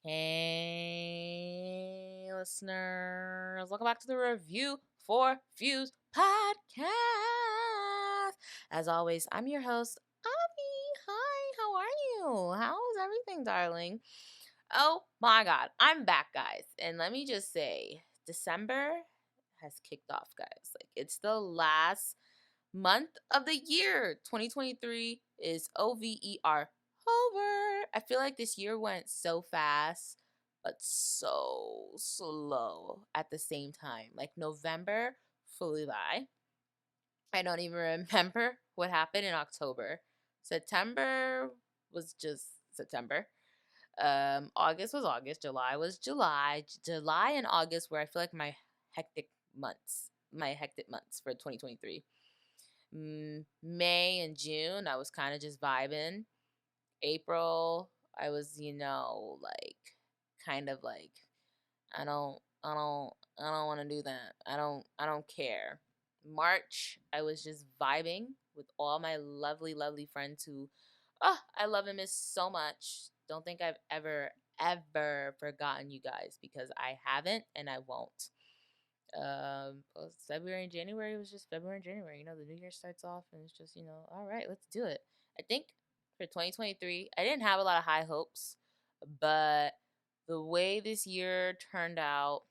Hey, listeners. Welcome back to the Review for Views podcast. As always, I'm your host, Avi. Hi, how are you? How's everything, darling? Oh my God, I'm back, guys. And let me just say, December has kicked off, guys. It's the last month of the year. 2023 is over. I feel like this year went so fast, but so slow at the same time. Like November flew by. I don't even remember what happened in October. September was just September. August was August. July was July. July and August were, I feel like, hectic hectic months for 2023. May and June, I was kind of just vibing. April, I was, kind of like, I don't, I don't, I don't want to do that. I don't care. March, I was just vibing with all my lovely, lovely friends who, I love and miss so much. Don't think I've ever forgotten you guys because I haven't and I won't. February and January was just February and January. The new year starts off and it's just, all right, let's do it. I think for 2023, I didn't have a lot of high hopes, but the way this year turned out,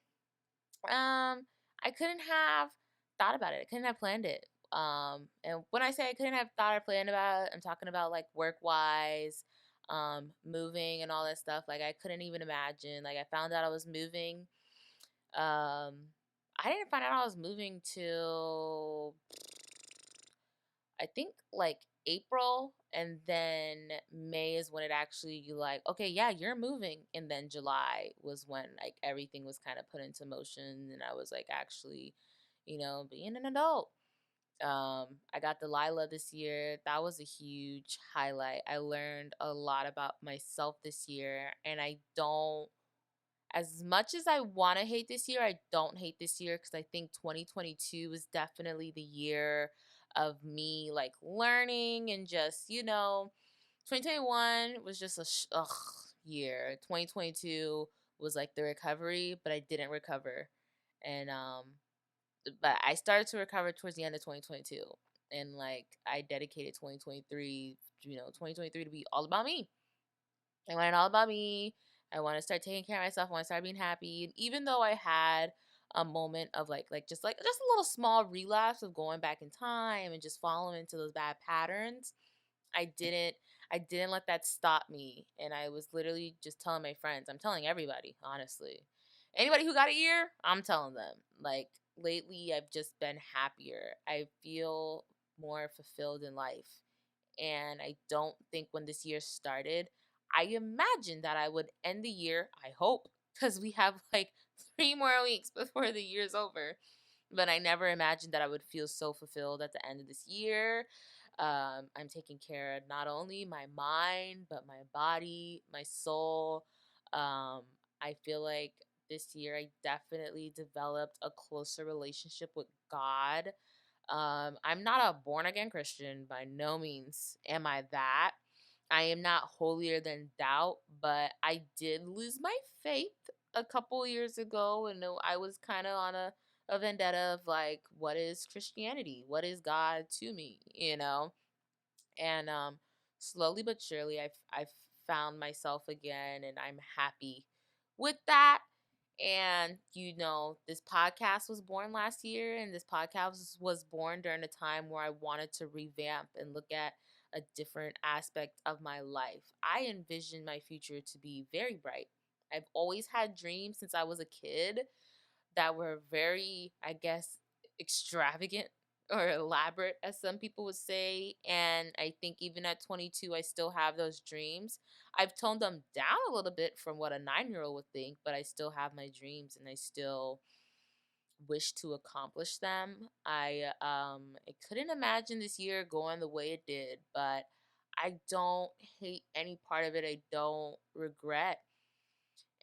I couldn't have thought about it. I couldn't have planned it. And when I say I couldn't have thought or planned about it, I'm talking about like work wise, moving and all that stuff. Like I couldn't even imagine. Like I found out I was moving. Um, I didn't find out I was moving till I think like April, and then May is when it actually like, okay, yeah, you're moving, and then July was when like everything was kind of put into motion, and I was like actually, being an adult. I got Delilah this year. That was a huge highlight. I learned a lot about myself this year, and I don't as much as I want to hate this year, I don't hate this year because I think 2022 is definitely the year of me like learning and just, 2021 was just a year. 2022 was like the recovery, but I didn't recover. And but I started to recover towards the end of 2022. And like I dedicated 2023, 2023 to be all about me. I want it all about me. I want to start taking care of myself. I want to start being happy. And even though I had a moment of just a little small relapse of going back in time and just falling into those bad patterns, I didn't I didn't let that stop me. And I was literally just telling my friends. I'm telling everybody, honestly. Anybody who got an ear, I'm telling them. Like lately I've just been happier. I feel more fulfilled in life. And I don't think when this year started, I imagined that I would end the year, I hope, because we have like 3 more weeks before the year's over. But I never imagined that I would feel so fulfilled at the end of this year. I'm taking care of not only my mind, but my body, my soul. Um, I feel like this year I definitely developed a closer relationship with God. I'm not a born again Christian. By no means am I that. I am not holier than thou, but I did lose my faith a couple years ago, and I was kind of on a vendetta of like, what is Christianity? What is God to me? And slowly but surely, I've found myself again, and I'm happy with that. And this podcast was born last year, and this podcast was born during a time where I wanted to revamp and look at a different aspect of my life. I envision my future to be very bright. I've always had dreams since I was a kid that were very, I guess, extravagant or elaborate, as some people would say. And I think even at 22, I still have those dreams. I've toned them down a little bit from what a 9-year-old would think, but I still have my dreams and I still wish to accomplish them. I couldn't imagine this year going the way it did, but I don't hate any part of it. I don't regret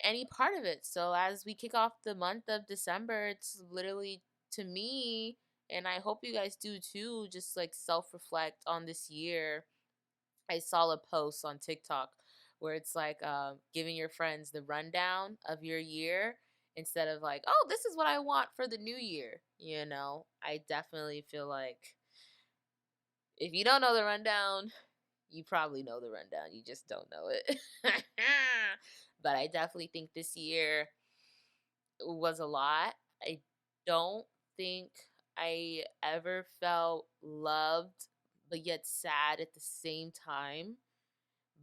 any part of it. So as we kick off the month of December, it's literally, to me, and I hope you guys do too, just like self reflect on this year. I saw a post on TikTok where it's like giving your friends the rundown of your year instead of like, oh, this is what I want for the new year. I definitely feel like if you don't know the rundown, you probably know the rundown. You just don't know it. But I definitely think this year was a lot. I don't think I ever felt loved, but yet sad at the same time.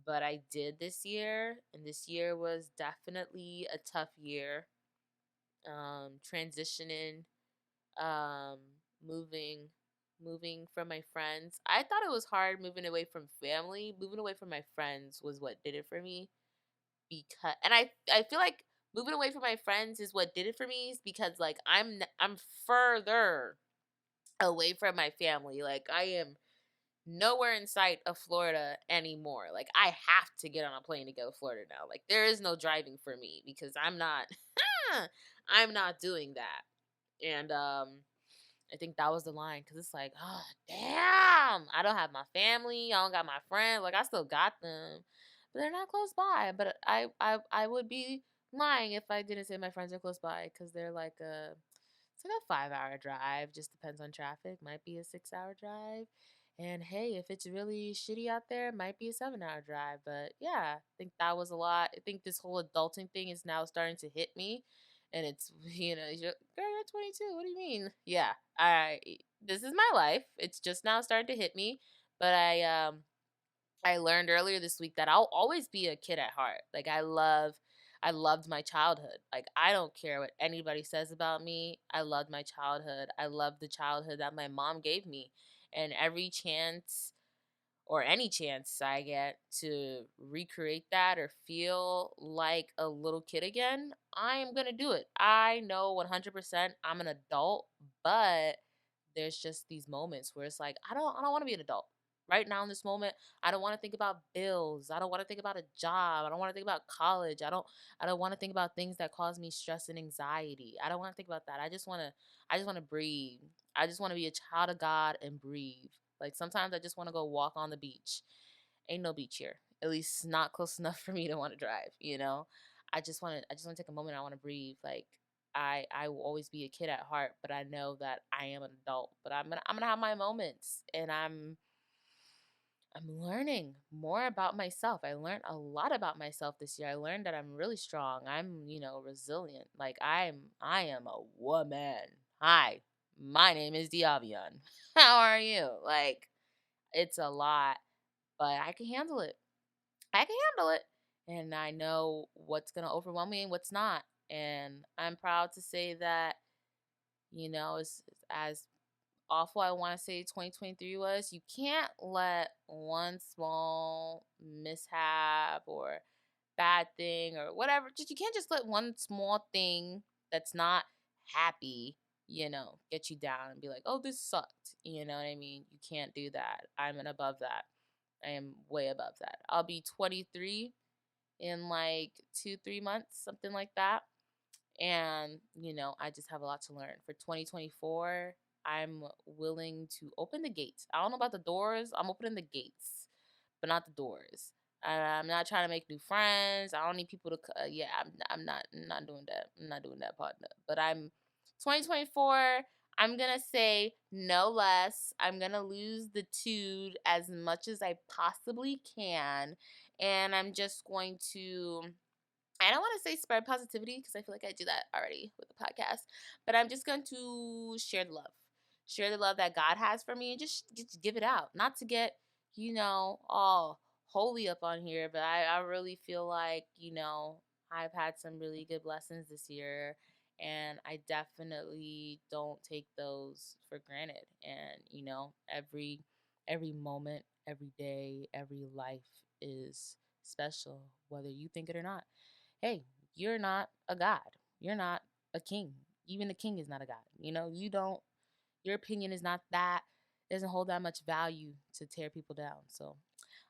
But I did this year, and this year was definitely a tough year. Transitioning, um, moving, moving from my friends. I thought it was hard moving away from family. Moving away from my friends was what did it for me. And I feel like moving away from my friends is what did it for me is because like I'm further away from my family. Like I am nowhere in sight of Florida anymore. Like I have to get on a plane to go to Florida now. Like there is no driving for me because I'm not I'm not doing that. And I think that was the line because it's like, oh damn, I don't have my family, I don't got my friends. Like I still got them, but they're not close by. But I would be lying if I didn't say my friends are close by because they're like it's like a 5 hour drive. Just depends on traffic. Might be a 6 hour drive. And hey, if it's really shitty out there, it might be a 7 hour drive. But yeah, I think that was a lot. I think this whole adulting thing is now starting to hit me. And it's, girl, you're 22. What do you mean? Yeah, this is my life. It's just now starting to hit me. But I learned earlier this week that I'll always be a kid at heart. Like I loved my childhood. Like I don't care what anybody says about me. I loved my childhood. I loved the childhood that my mom gave me. And every chance or any chance I get to recreate that or feel like a little kid again, I am going to do it. I know 100% I'm an adult, but there's just these moments where it's like I don't want to be an adult. Right now in this moment, I don't want to think about bills. I don't want to think about a job. I don't want to think about college. I don't want to think about things that cause me stress and anxiety. I don't want to think about that. I just want to breathe. I just want to be a child of God and breathe. Like sometimes I just want to go walk on the beach. Ain't no beach here. At least not close enough for me to want to drive. I just want to take a moment. I want to breathe. Like I will always be a kid at heart, but I know that I am an adult. But I'm gonna have my moments, and I'm learning more about myself. I learned a lot about myself this year. I learned that I'm really strong. I'm resilient. Like I am a woman. Hi, my name is Diavion. How are you? Like it's a lot, but I can handle it. I can handle it. And I know what's going to overwhelm me and what's not. And I'm proud to say that, as awful I want to say 2023 was, you can't let one small mishap or bad thing or whatever, just you can't just let one small thing that's not happy, get you down and be like, oh, this sucked. You know what I mean? You can't do that. I'm above that. I am way above that. I'll be 23 in like 2, 3 months, something like that. And, I just have a lot to learn. For 2024, I'm willing to open the gates. I don't know about the doors. I'm opening the gates, but not the doors. I'm not trying to make new friends. I don't need people to. Yeah, I'm not doing that. I'm not doing that, partner. But I'm 2024. I'm gonna say no less. I'm gonna lose the tude as much as I possibly can, and I'm just going to. I don't want to say spread positivity because I feel like I do that already with the podcast, but I'm just going to share the love. Share the love that God has for me and just give it out. Not to get, all holy up on here, but I really feel like, I've had some really good blessings this year, and I definitely don't take those for granted. And, every moment, every day, every life is special, whether you think it or not. Hey, you're not a god. You're not a king. Even the king is not a god. You don't, your opinion is not that, doesn't hold that much value to tear people down. So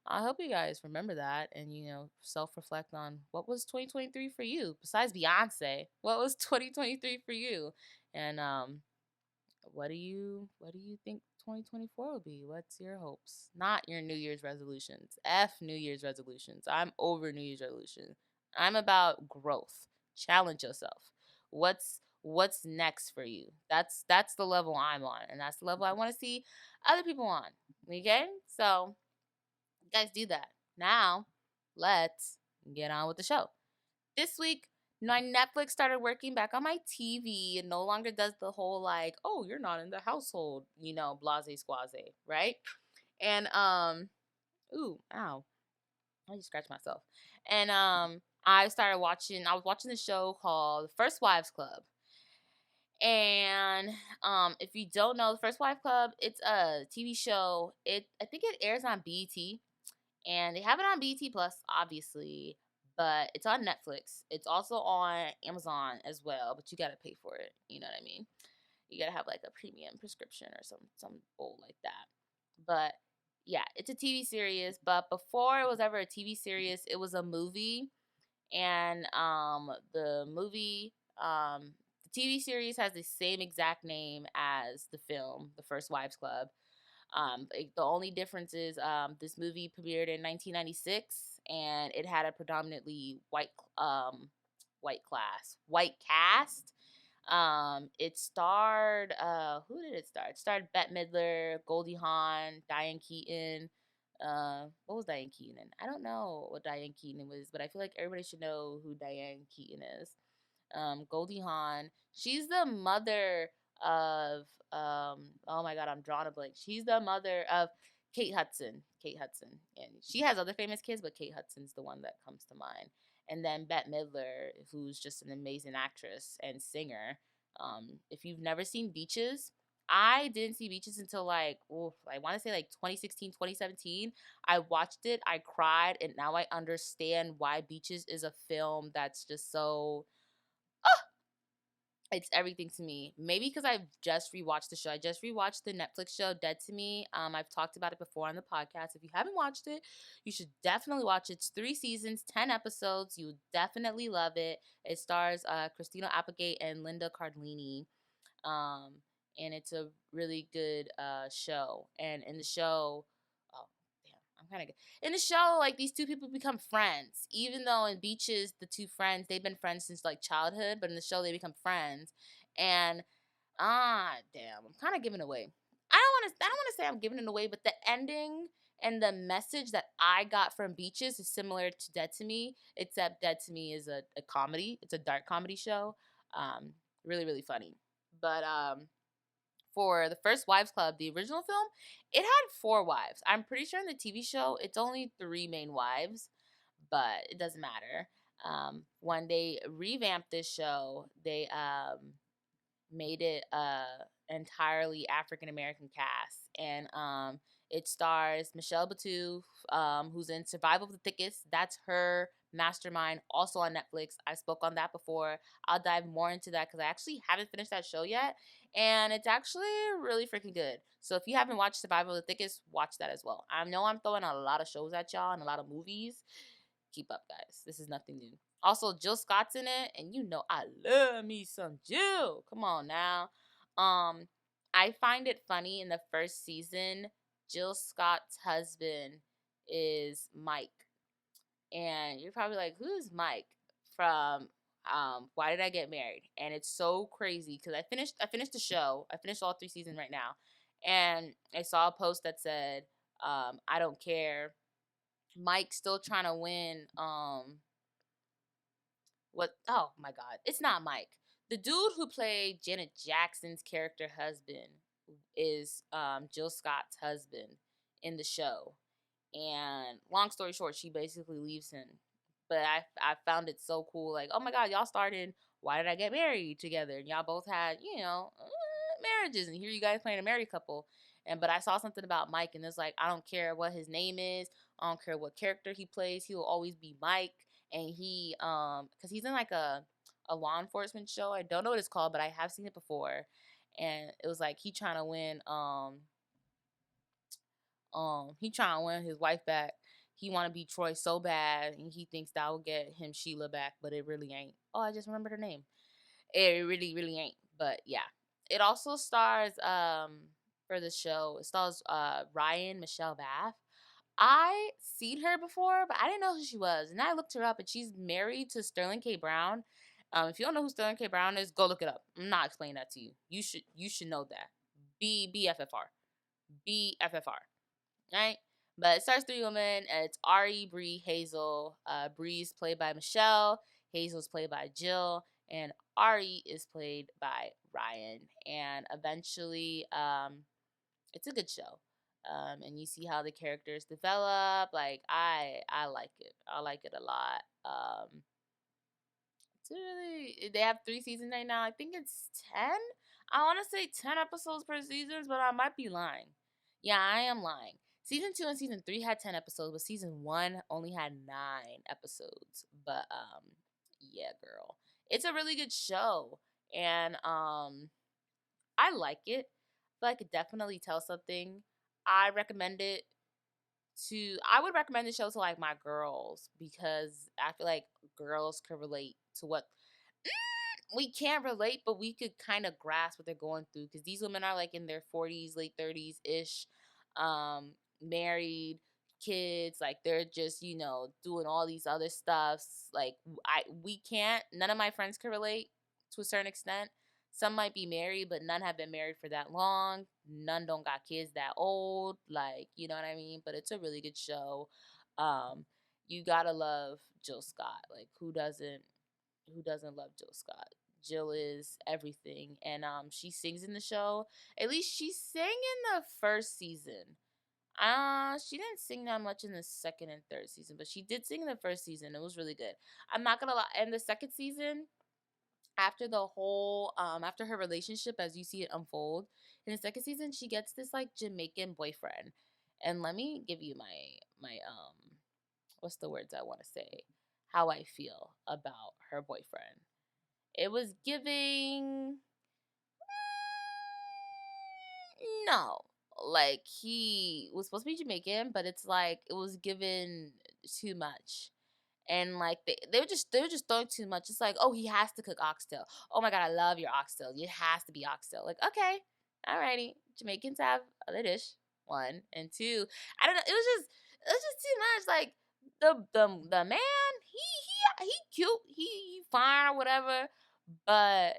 I hope you guys remember that and, self reflect on what was 2023 for you besides Beyonce. What was 2023 for you? And what do you think 2024 will be? What's your hopes? Not your New Year's resolutions. F New Year's resolutions. I'm over New Year's resolution. I'm about growth. Challenge yourself. What's next for you? That's the level I'm on, and that's the level I want to see other people on. Okay? So, guys, do that. Now, let's get on with the show. This week, my Netflix started working back on my TV and no longer does the whole like, oh, you're not in the household, blase squaze, right? And ooh, ow, I just scratched myself. And I was watching the show called First Wives Club. And if you don't know, the First Wives Club, it's a TV show. I think it airs on BET, and they have it on BT Plus, obviously, but it's on Netflix. It's also on Amazon as well, but you gotta pay for it. You know what I mean? You gotta have like a premium prescription or some bull like that. But yeah, it's a TV series. But before it was ever a TV series, it was a movie, and the TV series has the same exact name as the film, The First Wives Club. The only difference is this movie premiered in 1996, and it had a predominantly white cast. It starred who did it star? It starred Bette Midler, Goldie Hawn, Diane Keaton. What was Diane Keaton in? I don't know what Diane Keaton was, but I feel like everybody should know who Diane Keaton is. Goldie Hawn. She's the mother of oh my god, I'm drawing a blank. She's the mother of Kate Hudson. Kate Hudson. And she has other famous kids, but Kate Hudson's the one that comes to mind. And then Bette Midler, who's just an amazing actress and singer. If you've never seen Beaches, I didn't see Beaches until like, I want to say like 2016, 2017. I watched it, I cried, and now I understand why Beaches is a film that's just so it's everything to me. Maybe because I've just rewatched the show. I just rewatched the Netflix show Dead to Me. I've talked about it before on the podcast. If you haven't watched it, you should definitely watch it. It's 3 seasons, 10 episodes. You definitely love it. It stars Christina Applegate and Linda Cardellini. Um, and it's a really good show. And in the show, oh damn, I'm kind of good. In the show, like these two people become friends. Even though in Beaches, the two friends they've been friends since like childhood, but in the show they become friends. And damn, I'm kind of giving away. I don't want to say I'm giving it away, but the ending and the message that I got from Beaches is similar to Dead to Me, except Dead to Me is a comedy. It's a dark comedy show. Really, really funny. But for the First Wives Club, the original film, it had 4 wives. I'm pretty sure in the TV show, it's only 3 main wives, but it doesn't matter. When they revamped this show, they made it entirely African American cast, and it stars Michelle Buteau, who's in Survival of the Thickest. That's her mastermind, also on Netflix. I spoke on that before. I'll dive more into that because I actually haven't finished that show yet, and it's actually really freaking good. So if you haven't watched Survival of the Thickest, watch that as well. I know I'm throwing a lot of shows at y'all and a lot of movies. Keep up, guys. This is nothing new. Also, Jill Scott's in it, and you know I love me some Jill. Come on now. Um, I find it funny in the first season, Jill Scott's husband is Mike. And you're probably like, who's Mike from Why Did I Get Married? And it's so crazy because I finished the show. I finished all 3 seasons right now. And I saw a post that said, I don't care. Mike's still trying to win what oh my god, it's not Mike. The dude who played Janet Jackson's character husband is Jill Scott's husband in the show. And long story short, she basically leaves him. But I found it so cool. Like, oh my god, y'all started Why Did I Get Married together? And y'all both had, marriages. And here you guys playing a married couple. But I saw something about Mike, and it's like, I don't care what his name is. I don't care what character he plays. He will always be Mike. And because he's in like a law enforcement show. I don't know what it's called, but I have seen it before. And it was like he trying to win he trying to win his wife back. He want to be Troy so bad, and he thinks that will get him Sheila back, but it really ain't. Oh, I just remembered her name. It really, really ain't. But yeah, it also stars for the show. It stars Ryan Michelle Bath. I seen her before, but I didn't know who she was. And I looked her up, and she's married to Sterling K. Brown. If you don't know who Sterling K. Brown is, go look it up. I'm not explaining that to you. You should know that. BFFR. BFFR. Right? But it stars three women. It's Ari, Bree, Hazel. Bree's played by Michelle. Hazel's played by Jill. And Ari is played by Ryan. And eventually, it's a good show. And you see how the characters develop. Like I like it. I like it a lot. It's really they have 3 seasons right now. I think it's 10. I want to say 10 episodes per season, but I might be lying. Yeah, I am lying. Season 2 and season 3 had 10 episodes, but season 1 only had 9 episodes. But yeah, girl, it's a really good show, and I like it. But I could definitely tell something. I recommend it I would recommend the show to like my girls because I feel like girls could relate to what we can't relate, but we could kind of grasp what they're going through because these women are like in their 40s, late 30s ish, married, kids, like they're just doing all these other stuffs. Like we can't. None of my friends can relate to a certain extent. Some might be married, but none have been married for that long. None don't got kids that old. Like you know what I mean. But it's a really good show. Um, you gotta love Jill Scott. Like who doesn't? Who doesn't love Jill Scott? Jill is everything, and she sings in the show. At least she sang in the first season. She didn't sing that much in the second and third season, but she did sing in the first season. It was really good. I'm not gonna lie. And the second season, after the whole, after her relationship, as you see it unfold in the second season, she gets this like Jamaican boyfriend, and let me give you my what's the words I want to say? How I feel about her boyfriend. It was giving no. Like he was supposed to be Jamaican, but it's like it was given too much. And like they were just throwing too much. It's like, oh, he has to cook oxtail. Oh my god, I love your oxtail. It has to be oxtail. Like, okay, alrighty. Jamaicans have other dish. One and two. I don't know. It was just too much. Like the man, he cute. He fine or whatever. But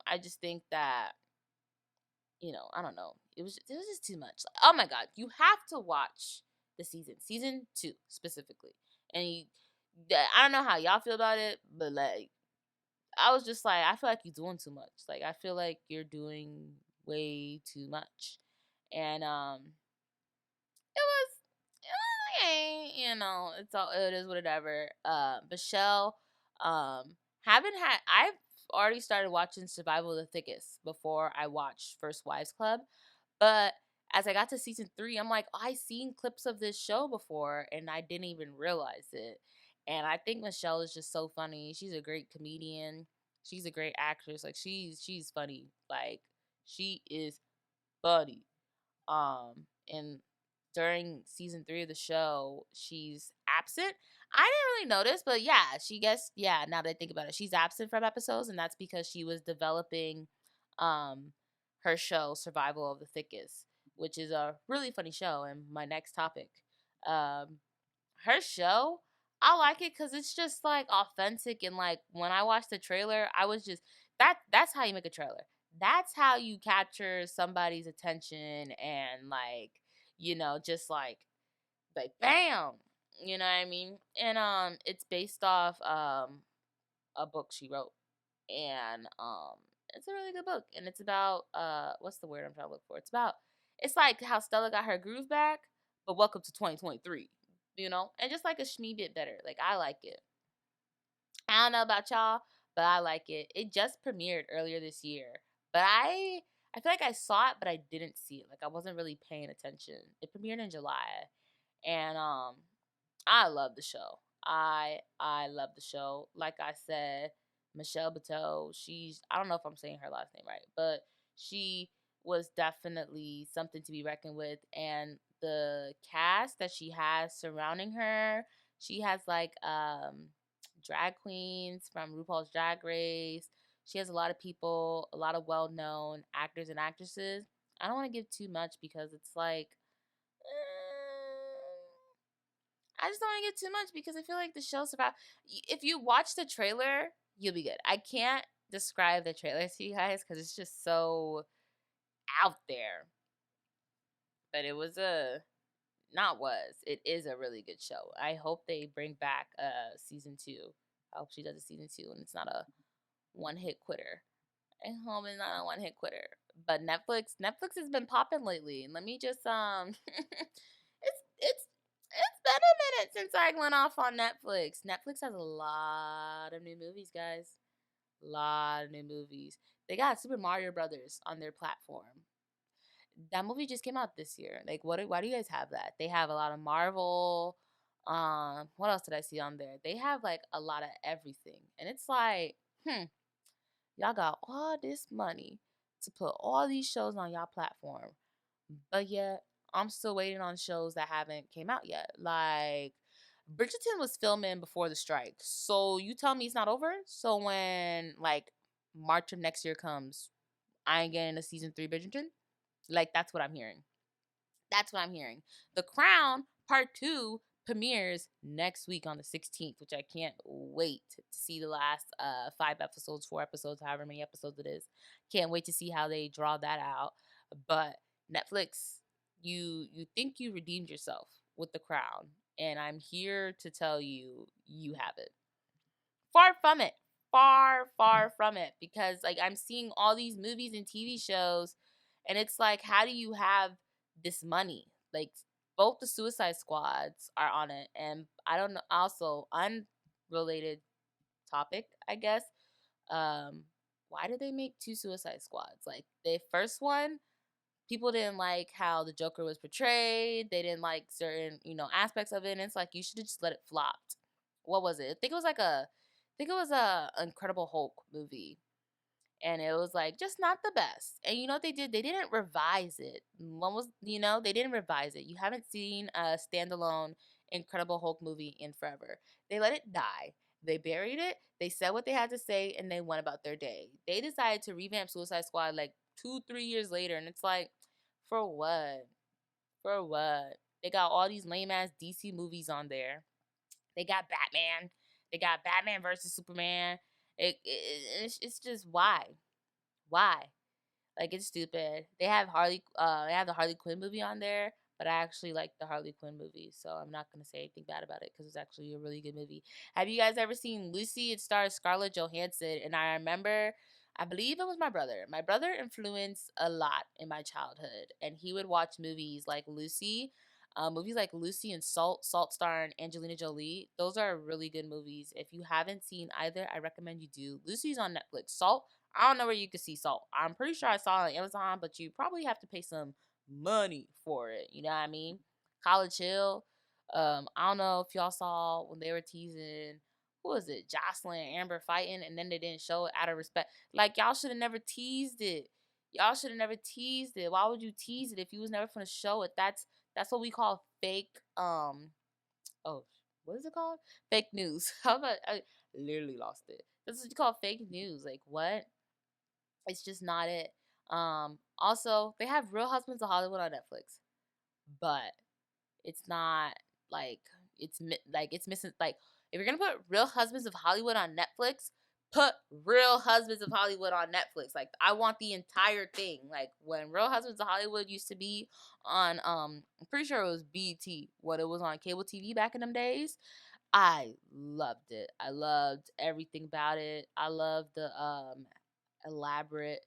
I just think that I don't know. It was just too much. Like, oh my god, you have to watch the season 2 specifically. And I don't know how y'all feel about it, but like I was just like, I feel like you're doing too much. Like I feel like you're doing way too much, and it was okay. It's all it is whatever. Michelle, haven't had I've already started watching Survival of the Thickest before I watched First Wives Club. But as I got to season 3, I'm like, oh, I seen clips of this show before and I didn't even realize it. And I think Michelle is just so funny. She's a great comedian. She's a great actress. Like she's funny. Like she is funny. And during season 3 of the show, she's absent. I didn't really notice, but yeah, now that I think about it, she's absent from episodes, and that's because she was developing um her show Survival of the Thickest, which is a really funny show. And my next topic, um her show, I like it because it's just like authentic. And like when I watched the trailer, I was just that's how you make a trailer. That's how you capture somebody's attention and like just like bam, you know what I mean. And it's based off a book she wrote. And it's a really good book. And it's about what's the word I'm trying to look for? It's like how Stella got her groove back, but welcome to 2023, and just like a shmee bit better. Like I like it. I don't know about y'all, but I like it. It just premiered earlier this year. But I feel like I saw it, but I didn't see it. Like I wasn't really paying attention. It premiered in July. And I love the show. I love the show. Like I said, Michelle Buteau, I don't know if I'm saying her last name right, but she was definitely something to be reckoned with. And the cast that she has surrounding her, she has like drag queens from RuPaul's Drag Race. She has a lot of people, a lot of well-known actors and actresses. I don't want to give too much because it's like, eh, I just don't want to get too much because I feel like the show's about. If you watch the trailer, you'll be good. I can't describe the trailer to you guys because it's just so out there. But it was a not was it is a really good show. I hope they bring back season two. I hope she does a season two and it's not a one hit quitter. I hope it's not a one hit quitter. But Netflix has been popping lately. And let me just it's been a minute since I went off on Netflix. Netflix has a lot of new movies, guys. A lot of new movies. They got Super Mario Brothers on their platform. That movie just came out this year. Like, why do you guys have that? They have a lot of Marvel. What else did I see on there? They have like a lot of everything, and it's like, y'all got all this money to put all these shows on y'all platform, but yet I'm still waiting on shows that haven't came out yet. Like Bridgerton was filming before the strike, so you tell me it's not over. So when like March of next year comes, I ain't getting a season 3 Bridgerton. Like that's what I'm hearing. That's what I'm hearing. The Crown Part 2 premieres next week on the 16th, which I can't wait to see the last 5 episodes, 4 episodes, however many episodes it is. Can't wait to see how they draw that out. But Netflix, you think you redeemed yourself with The Crown, and I'm here to tell you you haven't. Far from it. Far from it, because like I'm seeing all these movies and TV shows and it's like, how do you have this money? Like both the Suicide Squads are on it, and I don't know, also unrelated topic, I guess. Um why did they make two Suicide Squads? Like the first one, people didn't like how the Joker was portrayed. They didn't like certain, aspects of it. And it's like you should have just let it flop. What was it? I think it was a Incredible Hulk movie. And it was like just not the best. And you know what they did? They didn't revise it. One was, they didn't revise it. You haven't seen a standalone Incredible Hulk movie in forever. They let it die. They buried it. They said what they had to say, and they went about their day. They decided to revamp Suicide Squad like 2, 3 years later, and it's like, for what? For what? They got all these lame ass DC movies on there. They got Batman. They got Batman versus Superman. It's just why? Like it's stupid. They have the Harley Quinn movie on there, but I actually like the Harley Quinn movie, so I'm not gonna say anything bad about it because it's actually a really good movie. Have you guys ever seen Lucy? It stars Scarlett Johansson, and I remember, I believe it was my brother. My brother influenced a lot in my childhood, and he would watch movies like Lucy and Salt starring Angelina Jolie. Those are really good movies. If you haven't seen either, I recommend you do. Lucy's on Netflix. Salt, I don't know where you can see Salt. I'm pretty sure I saw it on Amazon, but you probably have to pay some money for it. You know what I mean? College Hill. I don't know if y'all saw when they were teasing, who was it? Jocelyn and Amber fighting, and then they didn't show it out of respect. Like y'all should have never teased it. Y'all should have never teased it. Why would you tease it if you was never gonna show it? That's what we call fake. Oh, what is it called? Fake news. How about I literally lost it. This is called fake news. Like what? It's just not it. Also, they have Real Husbands of Hollywood on Netflix, but it's not like it's missing. Like if you're gonna put Real Husbands of Hollywood on Netflix, put Real Husbands of Hollywood on Netflix. Like I want the entire thing. Like when Real Husbands of Hollywood used to be on, I'm pretty sure it was BT when it was on cable TV back in them days. I loved it. I loved everything about it. I loved the elaborate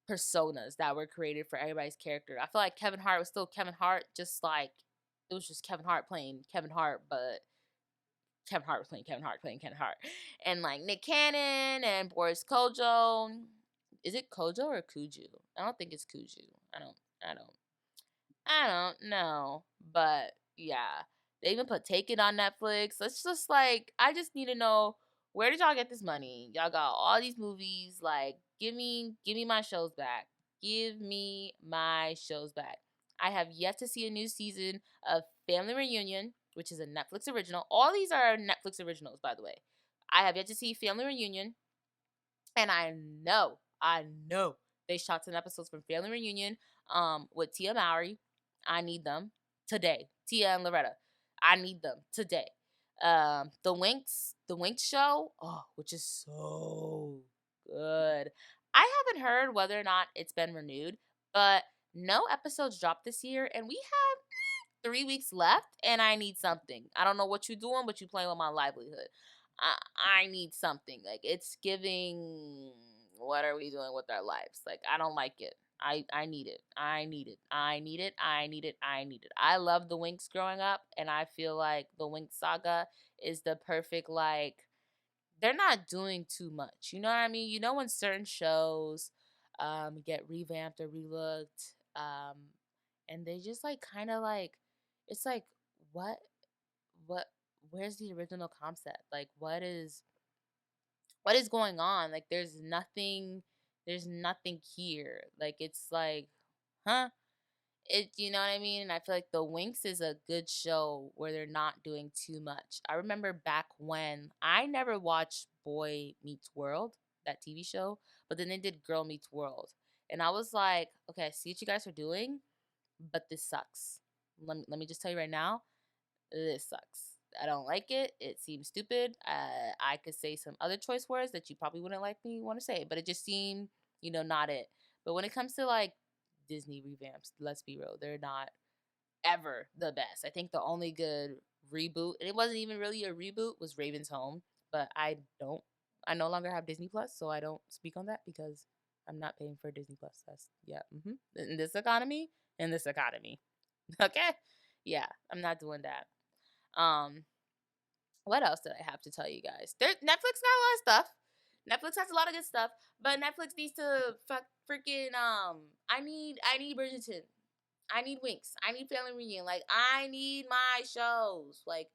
personas that were created for everybody's character. I feel like Kevin Hart was still Kevin Hart, just like it was just Kevin Hart playing Kevin Hart, but Kevin Hart was playing Kevin Hart playing Kevin Hart. And like Nick Cannon and Boris Kojo. Is it Kojo or Kuju? I don't think it's Kuju. I don't know. But yeah. They even put Take It on Netflix. It's just like I just need to know, where did y'all get this money? Y'all got all these movies. Like, give me my shows back. Give me my shows back. I have yet to see a new season of Family Reunion, which is a Netflix original. All these are Netflix originals, by the way. I have yet to see Family Reunion, and I know They shot 10 episodes from Family Reunion with Tia Mowry. I need them today. Tia and Loretta. I need them today. The Winx show, oh, which is so good. I haven't heard whether or not it's been renewed, but no episodes dropped this year, and we have 3 weeks left, and I need something. I don't know what you're doing, but you're playing with my livelihood. I need something. Like, it's giving. What are we doing with our lives? Like, I don't like it. I need it. I need it. I need it. I need it. I need it. I love the Winx growing up, and I feel like the Winx saga is the perfect, like, they're not doing too much. You know what I mean? You know, when certain shows get revamped or relooked, and they just like kind of like, it's like, what what where's the original concept? Like, what is going on? Like, there's nothing here. Like, it's like, huh? You know what I mean? And I feel like The Winx is a good show where they're not doing too much. I remember back when I never watched Boy Meets World, that TV show, but then they did Girl Meets World. And I was like, okay, I see what you guys are doing, but this sucks. Let me just tell you right now, this sucks. I don't like it. It seems stupid. I could say some other choice words that you probably wouldn't like me want to say, but it just seemed, not it. But when it comes to like Disney revamps, let's be real, they're not ever the best. I think the only good reboot, and it wasn't even really a reboot, was Raven's Home. But I no longer have Disney Plus, so I don't speak on that because I'm not paying for Disney Plus. That's, yeah, in this economy, okay, yeah, I'm not doing that. Um, what else did I have to tell you guys? Netflix got a lot of stuff. Netflix has a lot of good stuff, but Netflix needs to freaking I need Bridgerton. I need Winx. I need Family Reunion. Like, I need my shows. Like,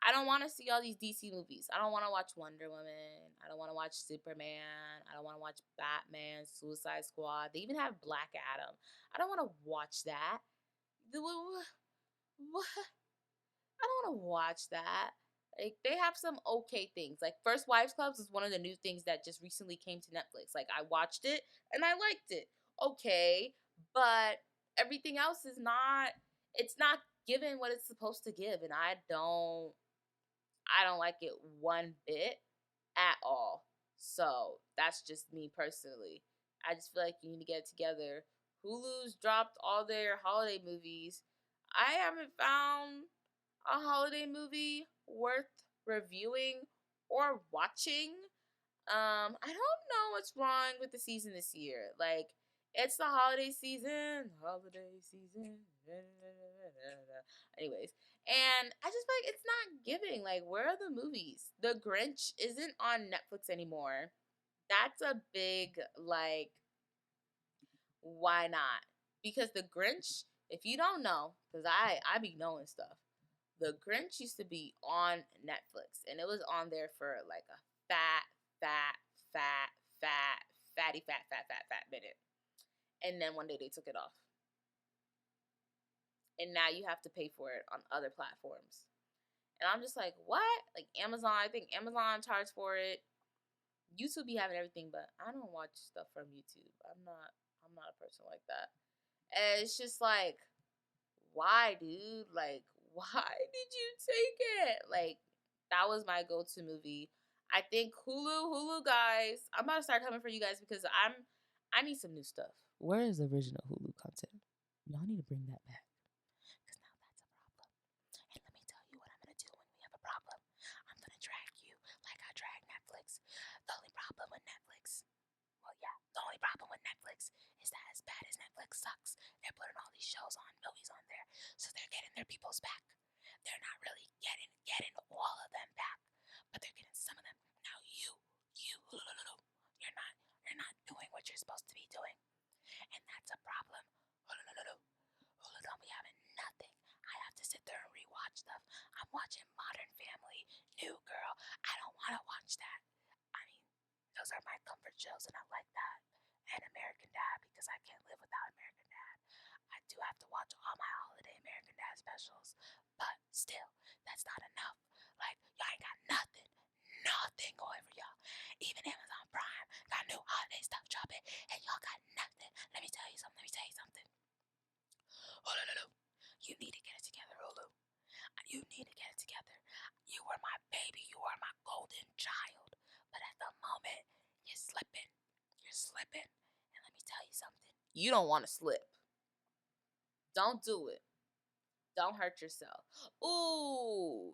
I don't want to see all these DC movies. I don't want to watch Wonder Woman. I don't want to watch Superman. I don't want to watch Batman, Suicide Squad. They even have Black Adam. I don't want to watch that. What? I don't want to watch that. Like, they have some okay things. Like, First Wives Clubs is one of the new things that just recently came to Netflix. Like, I watched it and I liked it. Okay, but everything else is not. It's not giving what it's supposed to give, and I don't like it one bit at all. So that's just me personally. I just feel like you need to get it together. Hulu's dropped all their holiday movies. I haven't found a holiday movie worth reviewing or watching. I don't know what's wrong with the season this year. Like, it's the holiday season. Holiday season. Anyways, and I just feel like it's not giving. Like, where are the movies? The Grinch isn't on Netflix anymore. That's a big, like, why not? Because The Grinch, if you don't know, because I be knowing stuff, The Grinch used to be on Netflix, and it was on there for like a fat, fat, fat, fat, fatty, fat, fat, fat, fat minute. And then one day they took it off. And now you have to pay for it on other platforms. And I'm just like, what? Like, Amazon, I think Amazon charged for it. YouTube be having everything, but I don't watch stuff from YouTube. I'm not a person like that. And it's just like, why, dude? Like, why did you take it? Like, that was my go-to movie. I think Hulu guys, I'm about to start coming for you guys because I need some new stuff. Where is the original Hulu content? Y'all need to bring that back. Because now that's a problem. And let me tell you what I'm going to do when we have a problem. I'm going to drag you like I drag Netflix. The only problem with Netflix, well, yeah, the only problem with Netflix is that as bad as Netflix sucks, they're putting all these shows on, movies on there. So they're getting their peoples back. They're not really getting all of them back, but they're getting some of them. Now you're not doing what you're supposed to be doing, and that's a problem. Hulu don't be having nothing. I have to sit there and rewatch stuff. I'm watching Modern Family, New Girl. I don't want to watch that. I mean, those are my comfort shows, and I like that. And American Dad, because I can't live without American Dad. I do have to watch all my holiday American Dad specials, but still, that's not enough. Like, y'all ain't got nothing going for y'all. Even Amazon Prime got new holiday stuff dropping, and y'all got you don't want to slip. Don't do it. Don't hurt yourself. Ooh,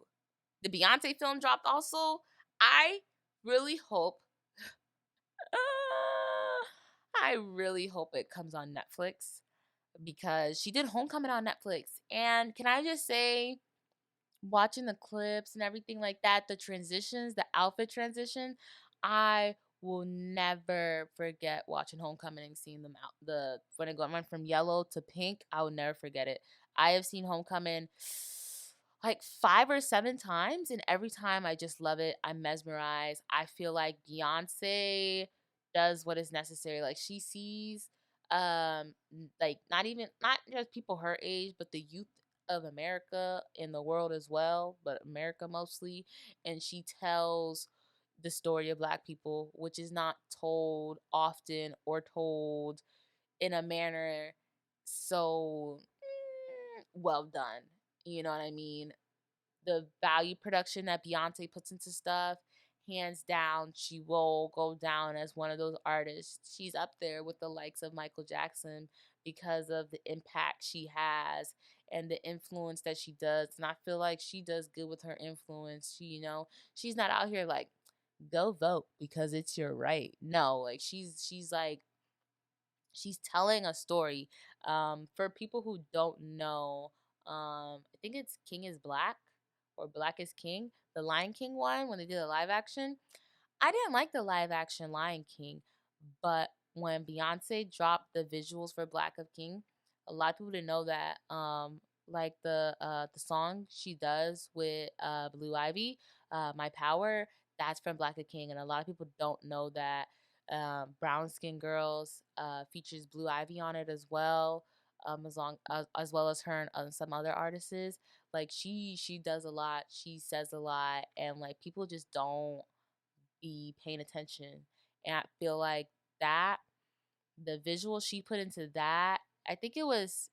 the Beyonce film dropped also. I really hope, I really hope it comes on Netflix because she did Homecoming on Netflix. And can I just say, watching the clips and everything like that, the transitions, the outfit transition, I will never forget watching Homecoming and seeing them out. When it went from yellow to pink, I will never forget it. I have seen Homecoming like 5 or 7 times, and every time I just love it. I'm mesmerized. I feel like Beyonce does what is necessary. Like she sees like not just people her age, but the youth of America in the world as well, but America mostly. And she tells the story of Black people, which is not told often or told in a manner so well done. You know what I mean? The value production that Beyonce puts into stuff, hands down, she will go down as one of those artists. She's up there with the likes of Michael Jackson because of the impact she has and the influence that she does. And I feel like she does good with her influence. She's not out here like, go vote because it's your right. No, like she's like she's telling a story. For people who don't know, I think it's King is Black or Black is King, the Lion King one when they did the live action. I didn't like the live action Lion King, but when Beyonce dropped the visuals for Black of King, a lot of people didn't know that. Like the song she does with Blue Ivy, My Power, that's from Black of King, and a lot of people don't know that. Brown Skin Girls features Blue Ivy on it as well. As well as her and some other artists. Like she does a lot, she says a lot, and like people just don't be paying attention. And I feel like that the visual she put into that, I think it was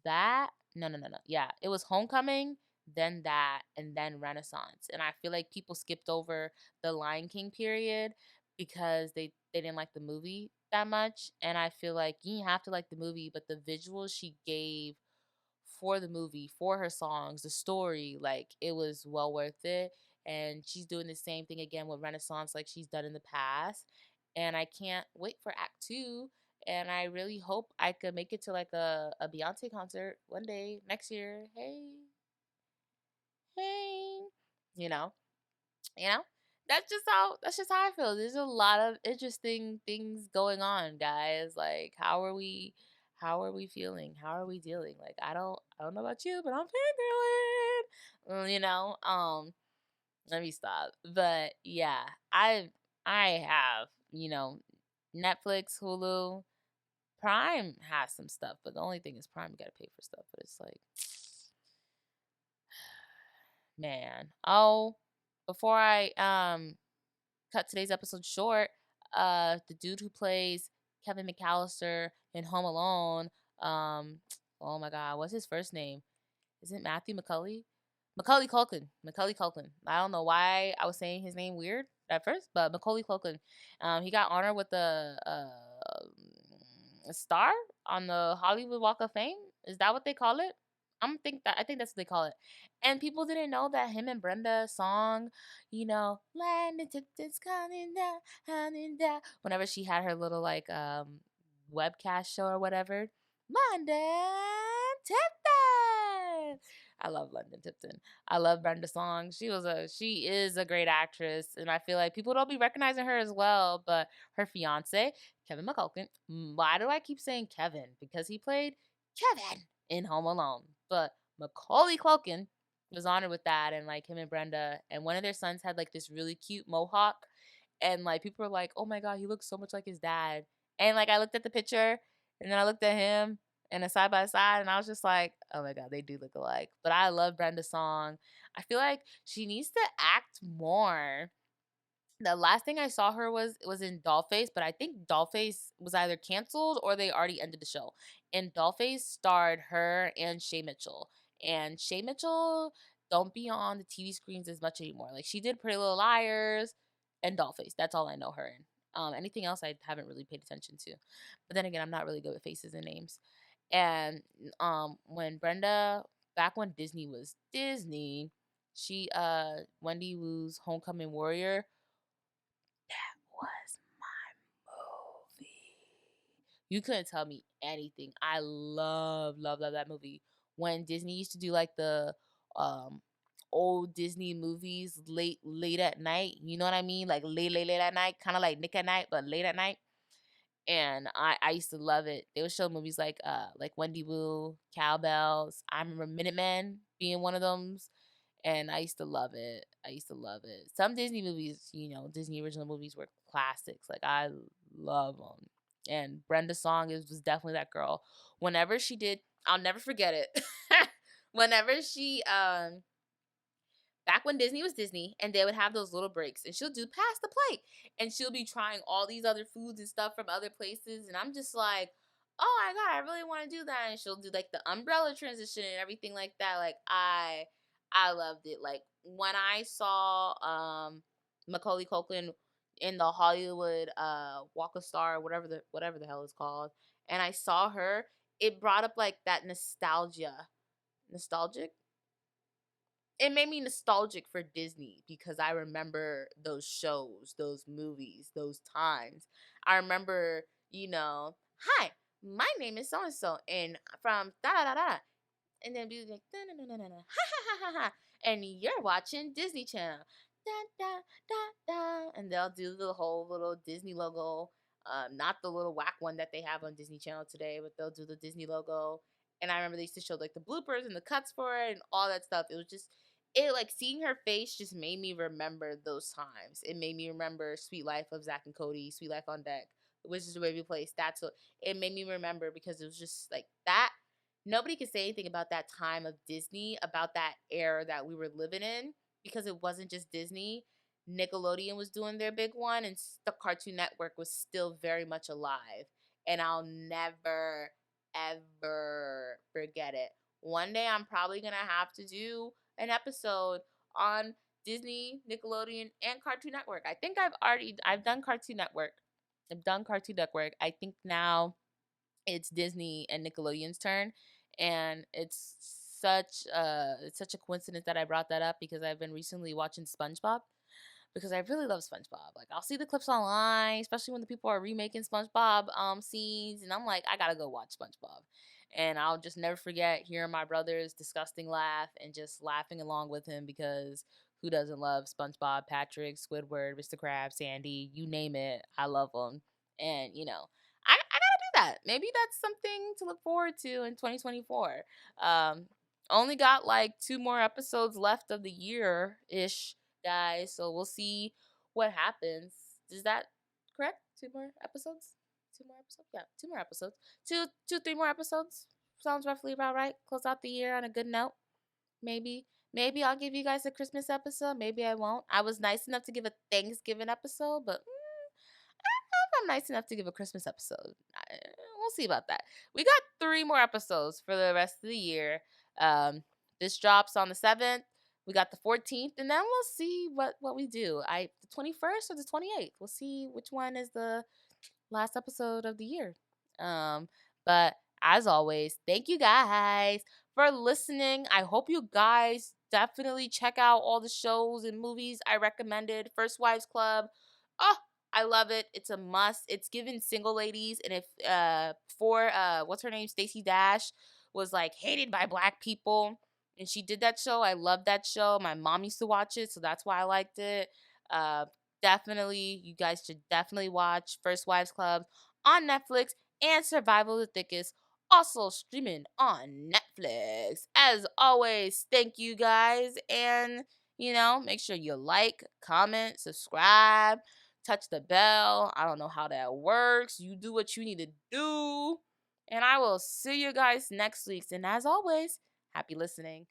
that no, yeah, it was Homecoming, then that, and then Renaissance. And I feel like people skipped over the Lion King period because they didn't like the movie that much. And I feel like you didn't have to like the movie, but the visuals she gave for the movie, for her songs, the story, like it was well worth it. And she's doing the same thing again with Renaissance, like she's done in the past. And I can't wait for Act 2. And I really hope I could make it to like a Beyonce concert one day next year. Hey, hey, you know, you know. That's just how I feel. There's a lot of interesting things going on, guys. Like how are we feeling? How are we dealing? Like I don't know about you, but I'm fangirling. Let me stop. But yeah, I have, Netflix, Hulu, Prime has some stuff, but the only thing is Prime you gotta pay for stuff. But it's like, man. Oh, before I cut today's episode short, the dude who plays Kevin McAllister in Home Alone, um, oh my God, what's his first name? Is it Matthew McCully? Macaulay Culkin. Macaulay Culkin. I don't know why I was saying his name weird at first, but Macaulay Culkin. He got honored with a star on the Hollywood Walk of Fame. Is that what they call it? I think that's what they call it. And people didn't know that him and Brenda song, Landon Tipton's coming down. Whenever she had her little like webcast show or whatever. London Tipton. I love London Tipton. I love Brenda Song. She is a great actress, and I feel like people don't be recognizing her as well. But her fiance, Kevin McCulkin. Why do I keep saying Kevin? Because he played Kevin in Home Alone. But Macaulay Culkin was honored with that, and like him and Brenda, and one of their sons had like this really cute mohawk, and like people were like, "Oh my God, he looks so much like his dad." And like I looked at the picture, and then I looked at him, and a side by side, and I was just like, "Oh my God, they do look alike." But I love Brenda's song. I feel like she needs to act more. The last thing I saw her was in Dollface, but I think Dollface was either canceled or they already ended the show. And Dollface starred her and Shay Mitchell. And Shay Mitchell don't be on the TV screens as much anymore. Like she did Pretty Little Liars and Dollface. That's all I know her in. Anything else I haven't really paid attention to. But then again, I'm not really good with faces and names. And when Brenda, back when Disney was Disney, she Wendy Wu's Homecoming Warrior, that was my movie. You couldn't tell me anything. I love that movie. When Disney used to do like the um old Disney movies late at night, you know what I mean? Like late at night, kind of like Nick at Night, but late at night. And I used to love it. They would show movies like Wendy Wu, Cowbells. I remember Minutemen being one of them, and I used to love it. I used to love it. Some Disney movies, Disney original movies were classics. Like I love them. And Brenda Song was definitely that girl. Whenever she did, I'll never forget it. Whenever she back when Disney was Disney, and they would have those little breaks, and she'll do pass the plate, and she'll be trying all these other foods and stuff from other places, and I'm just like, oh my god, I really want to do that, and she'll do like the umbrella transition and everything like that. Like I loved it. Like when I saw Macaulay Culkin in the Hollywood Walk of Star, whatever the hell it's called, and I saw her, it brought up like that nostalgic, it made me nostalgic for Disney because I remember those shows, those movies, those times. I remember, hi, my name is so and so, and from da da da da, and then be like, da, da, da, da, da, ha ha ha ha ha, and you're watching Disney Channel, da da da da, and they'll do the whole little Disney logo, not the little whack one that they have on Disney Channel today, but they'll do the Disney logo. And I remember they used to show like the bloopers and the cuts for it and all that stuff. It was just it like seeing her face just made me remember those times. It made me remember Sweet Life of Zach and Cody, Sweet Life on Deck, which is the way we place. That's what it made me remember because it was just like that. Nobody could say anything about that time of Disney, about that era that we were living in, because it wasn't just Disney. Nickelodeon was doing their big one, and the Cartoon Network was still very much alive. And I'll never, ever forget it. One day I'm probably going to have to do an episode on Disney, Nickelodeon, and Cartoon Network. I think I've done Cartoon Network. I've done Cartoon Network. I think now it's Disney and Nickelodeon's turn, and it's such a coincidence that I brought that up because I've been recently watching SpongeBob because I really love SpongeBob. Like I'll see the clips online, especially when the people are remaking SpongeBob scenes, and I'm like, I gotta go watch SpongeBob. And I'll just never forget hearing my brother's disgusting laugh and just laughing along with him because who doesn't love SpongeBob, Patrick, Squidward, Mr. Krabs, Sandy, you name it, I love them. And I gotta do that. Maybe that's something to look forward to in 2024. Um, only got like 2 more episodes left of the year ish, guys. So we'll see what happens. Is that correct? 2 more episodes? 2 more episodes? Yeah, 2 more episodes. 3 more episodes. Sounds roughly about right. Close out the year on a good note. Maybe. Maybe I'll give you guys a Christmas episode. Maybe I won't. I was nice enough to give a Thanksgiving episode, but if I'm nice enough to give a Christmas episode. We'll see about that. We got 3 more episodes for the rest of the year. This drops on the 7th. We got the 14th, and then we'll see what we do. The 21st or the 28th. We'll see which one is the last episode of the year. But as always, thank you guys for listening. I hope you guys definitely check out all the shows and movies I recommended. First Wives Club. Oh, I love it. It's a must. It's given single ladies, and if for what's her name, Stacey Dash was like hated by black people, and she did that show. I love that show. My mom used to watch it, so that's why I liked it. Uh, definitely, you guys should definitely watch First Wives Club on Netflix and Survival of the Thickest, also streaming on Netflix. As always, thank you guys, and make sure you like, comment, subscribe, touch the bell. I don't know how that works. You do what you need to do. And I will see you guys next week. And as always, happy listening.